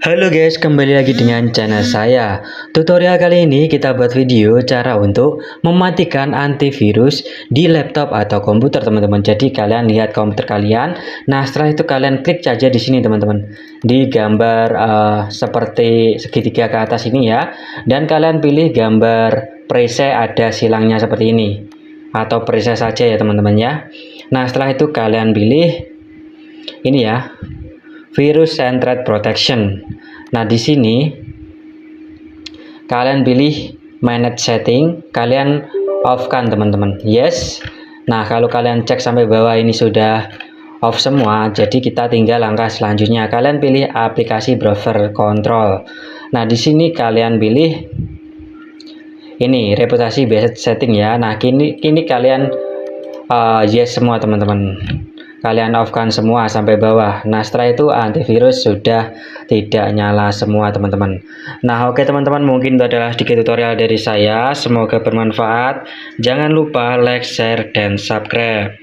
Halo guys, kembali lagi dengan channel saya. Tutorial kali ini kita buat video cara untuk mematikan antivirus di laptop atau komputer teman-teman. Jadi kalian lihat komputer kalian. Nah, setelah itu kalian klik saja di sini teman-teman. Di gambar seperti segitiga ke atas ini ya. Dan kalian pilih gambar preset ada silangnya seperti ini. Atau preset saja ya teman-teman ya. Nah, setelah itu kalian pilih ini ya. Virus and Threat Protection. Nah, di sini kalian pilih Manage Setting, kalian off-kan teman-teman. Yes. Nah, kalau kalian cek sampai bawah ini sudah off semua, jadi kita tinggal langkah selanjutnya. Kalian pilih aplikasi browser control. Nah, di sini kalian pilih ini reputasi based setting ya. Nah, kini kalian yes semua teman-teman. Kalian off-kan semua sampai bawah. Nah, setelah itu antivirus sudah tidak nyala semua teman-teman. Nah, oke teman-teman, mungkin itu adalah sedikit tutorial dari saya. Semoga bermanfaat. Jangan lupa like, share, dan subscribe.